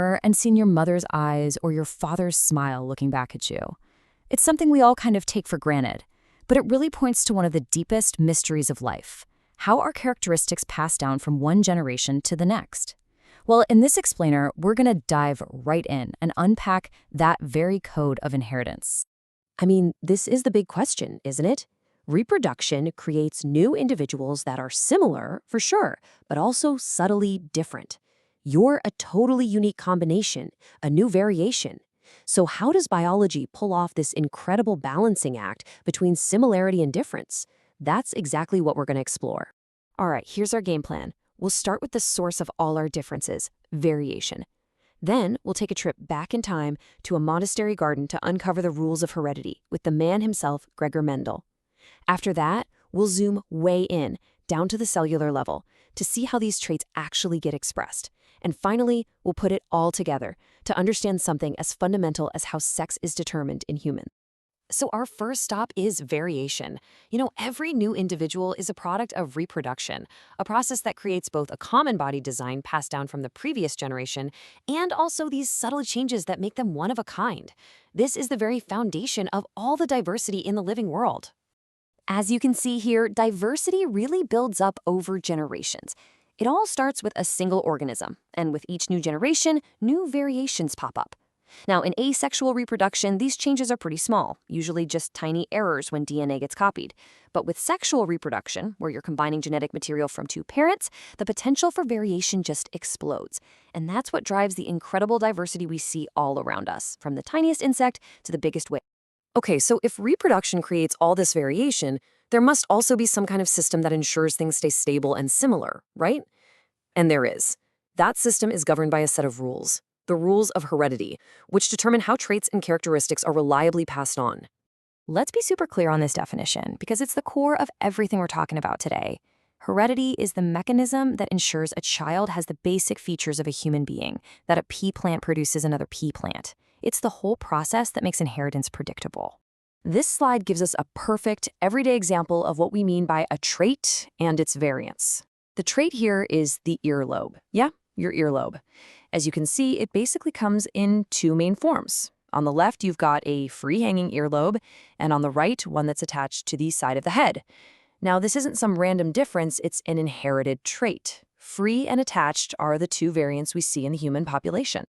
mirror and seen your mother's eyes or your father's smile looking back at you. It's something we all kind of take for granted, but it really points to one of the deepest mysteries of life. How are characteristics passed down from one generation to the next? Well, in this explainer, we're going to dive right in and unpack that very code of inheritance. I mean, this is the big question, isn't it? Reproduction creates new individuals that are similar, for sure, but also subtly different. You're a totally unique combination, a new variation. So how does biology pull off this incredible balancing act between similarity and difference? That's exactly what we're going to explore. All right, here's our game plan. We'll start with the source of all our differences, variation. Then we'll take a trip back in time to a monastery garden to uncover the rules of heredity with the man himself, Gregor Mendel. After that, we'll zoom way in, down to the cellular level, to see how these traits actually get expressed. And finally, we'll put it all together to understand something as fundamental as how sex is determined in humans. So our first stop is variation. Every new individual is a product of reproduction, a process that creates both a common body design passed down from the previous generation and also these subtle changes that make them one of a kind. This is the very foundation of all the diversity in the living world. As you can see here, diversity really builds up over generations. It all starts with a single organism, and with each new generation, new variations pop up. Now, in asexual reproduction, these changes are pretty small, usually just tiny errors when DNA gets copied. But with sexual reproduction, where you're combining genetic material from two parents, the potential for variation just explodes. And that's what drives the incredible diversity we see all around us, from the tiniest insect to the biggest whale. Okay, so if reproduction creates all this variation, there must also be some kind of system that ensures things stay stable and similar, right? And there is. That system is governed by a set of rules. The rules of heredity, which determine how traits and characteristics are reliably passed on. Let's be super clear on this definition, because it's the core of everything we're talking about today. Heredity is the mechanism that ensures a child has the basic features of a human being, that a pea plant produces another pea plant. It's the whole process that makes inheritance predictable. This slide gives us a perfect, everyday example of what we mean by a trait and its variance. The trait here is the earlobe. Yeah, your earlobe. As you can see, it basically comes in two main forms. On the left, you've got a free-hanging earlobe, and on the right, one that's attached to the side of the head. Now, this isn't some random difference, it's an inherited trait. Free and attached are the two variants we see in the human population.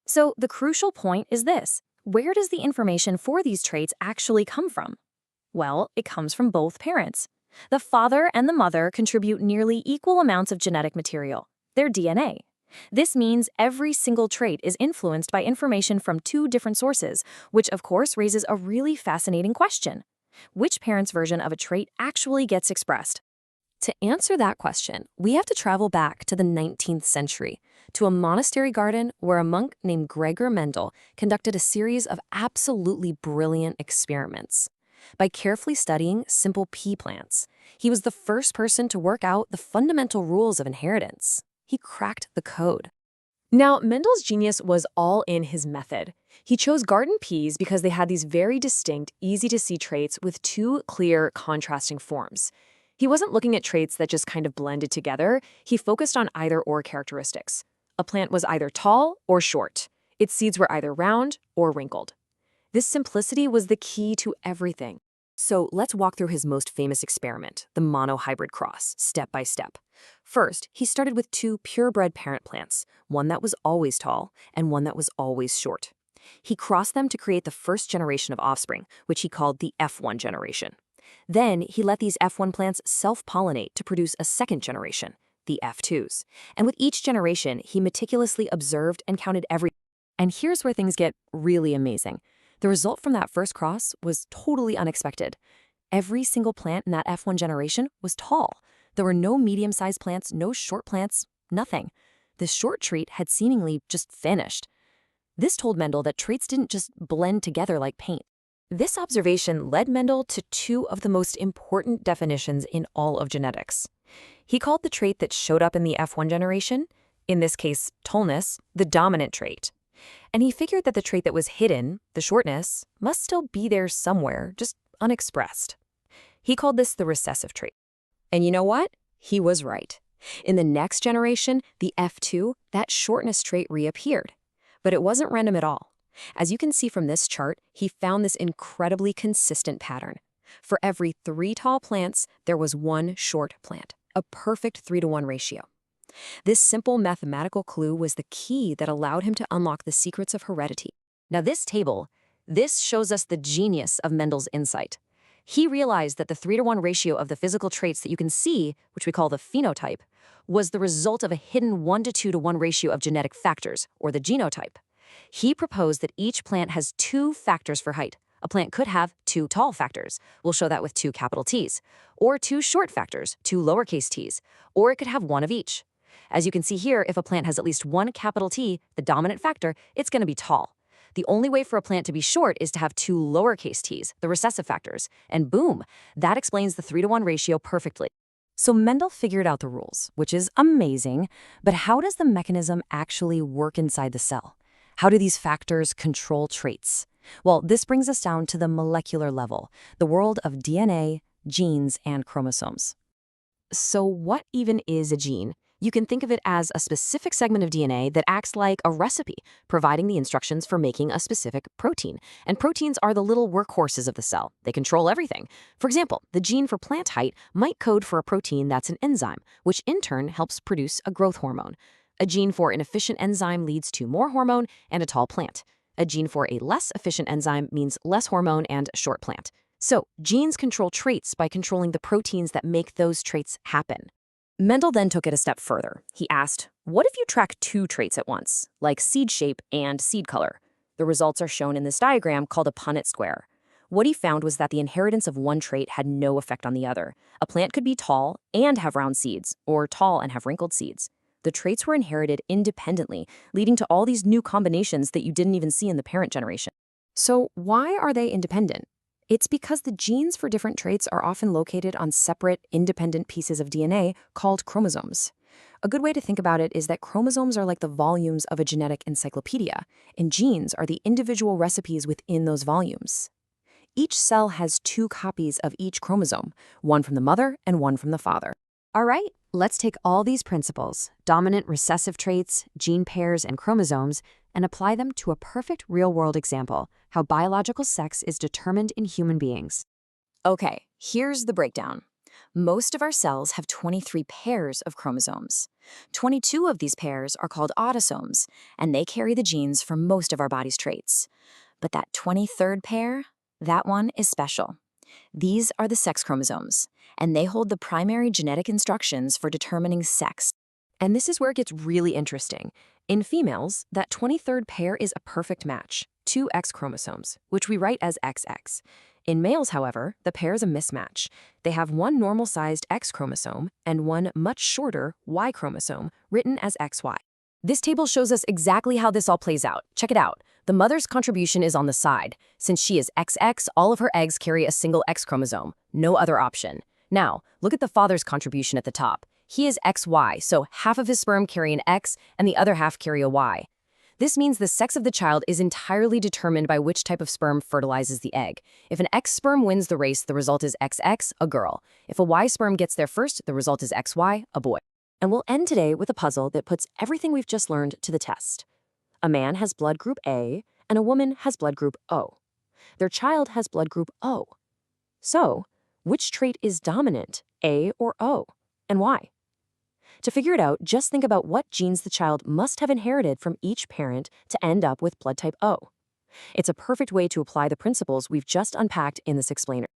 So the crucial point is this. Where does the information for these traits actually come from? Well, it comes from both parents. The father and the mother contribute nearly equal amounts of genetic material, their DNA. This means every single trait is influenced by information from two different sources, which of course raises a really fascinating question. Which parent's version of a trait actually gets expressed? To answer that question, we have to travel back to the 19th century, to a monastery garden where a monk named Gregor Mendel conducted a series of absolutely brilliant experiments. By carefully studying simple pea plants, he was the first person to work out the fundamental rules of inheritance. He cracked the code. Now, Mendel's genius was all in his method. He chose garden peas because they had these very distinct, easy-to-see traits with two clear, contrasting forms. He wasn't looking at traits that just kind of blended together. He focused on either-or characteristics. A plant was either tall or short. Its seeds were either round or wrinkled. This simplicity was the key to everything. So let's walk through his most famous experiment, the monohybrid cross, step by step. First, he started with two purebred parent plants, one that was always tall and one that was always short. He crossed them to create the first generation of offspring, which he called the F1 generation. Then he let these F1 plants self-pollinate to produce a second generation, the F2s. And with each generation, he meticulously observed and counted every. And here's where things get really amazing. The result from that first cross was totally unexpected. Every single plant in that F1 generation was tall. There were no medium-sized plants, no short plants, nothing. The short trait had seemingly just vanished. This told Mendel that traits didn't just blend together like paint. This observation led Mendel to two of the most important definitions in all of genetics. He called the trait that showed up in the F1 generation, in this case tallness, the dominant trait. And he figured that the trait that was hidden, the shortness, must still be there somewhere, just unexpressed. He called this the recessive trait. And you know what? He was right. In the next generation, the F2, that shortness trait reappeared. But it wasn't random at all. As you can see from this chart, he found this incredibly consistent pattern. For every 3 tall plants, there was 1 short plant, a perfect 3-to-1 ratio. This simple mathematical clue was the key that allowed him to unlock the secrets of heredity. Now this shows us the genius of Mendel's insight. He realized that the 3-to-1 ratio of the physical traits that you can see, which we call the phenotype, was the result of a hidden 1 to 2-to-1 ratio of genetic factors, or the genotype. He proposed that each plant has 2 factors for height. A plant could have 2 tall factors. We'll show that with 2 capital T's. Or 2 short factors, 2 lowercase t's. Or it could have 1 of each. As you can see here, if a plant has at least 1 capital T, the dominant factor, it's going to be tall. The only way for a plant to be short is to have 2 lowercase t's, the recessive factors. And boom, that explains the 3-to-1 ratio perfectly. So Mendel figured out the rules, which is amazing, but how does the mechanism actually work inside the cell? How do these factors control traits? Well, this brings us down to the molecular level, the world of DNA, genes, and chromosomes. So what even is a gene? You can think of it as a specific segment of DNA that acts like a recipe, providing the instructions for making a specific protein. And proteins are the little workhorses of the cell. They control everything. For example, the gene for plant height might code for a protein that's an enzyme, which in turn helps produce a growth hormone. A gene for an efficient enzyme leads to more hormone and a tall plant. A gene for a less efficient enzyme means less hormone and a short plant. So, genes control traits by controlling the proteins that make those traits happen. Mendel then took it a step further. He asked, what if you track 2 traits at once, like seed shape and seed color? The results are shown in this diagram called a Punnett square. What he found was that the inheritance of one trait had no effect on the other. A plant could be tall and have round seeds, or tall and have wrinkled seeds. The traits were inherited independently, leading to all these new combinations that you didn't even see in the parent generation. So why are they independent? It's because the genes for different traits are often located on separate, independent pieces of DNA called chromosomes. A good way to think about it is that chromosomes are like the volumes of a genetic encyclopedia, and genes are the individual recipes within those volumes. Each cell has 2 copies of each chromosome, one from the mother and one from the father. All right, let's take all these principles, dominant recessive traits, gene pairs, and chromosomes, and apply them to a perfect real-world example, how biological sex is determined in human beings. Okay, here's the breakdown. Most of our cells have 23 pairs of chromosomes. 22 of these pairs are called autosomes, and they carry the genes for most of our body's traits. But that 23rd pair, that one is special. These are the sex chromosomes, and they hold the primary genetic instructions for determining sex. And this is where it gets really interesting. In females, that 23rd pair is a perfect match, 2 X chromosomes, which we write as XX. In males, however, the pair is a mismatch. They have 1 normal-sized X chromosome and 1 much shorter Y chromosome, written as XY. This table shows us exactly how this all plays out. Check it out. The mother's contribution is on the side. Since she is XX, all of her eggs carry a single X chromosome. No other option. Now, look at the father's contribution at the top. He is XY, so half of his sperm carry an X and the other half carry a Y. This means the sex of the child is entirely determined by which type of sperm fertilizes the egg. If an X sperm wins the race, the result is XX, a girl. If a Y sperm gets there first, the result is XY, a boy. And we'll end today with a puzzle that puts everything we've just learned to the test. A man has blood group A, and a woman has blood group O. Their child has blood group O. So, which trait is dominant, A or O, and why? To figure it out, just think about what genes the child must have inherited from each parent to end up with blood type O. It's a perfect way to apply the principles we've just unpacked in this explainer.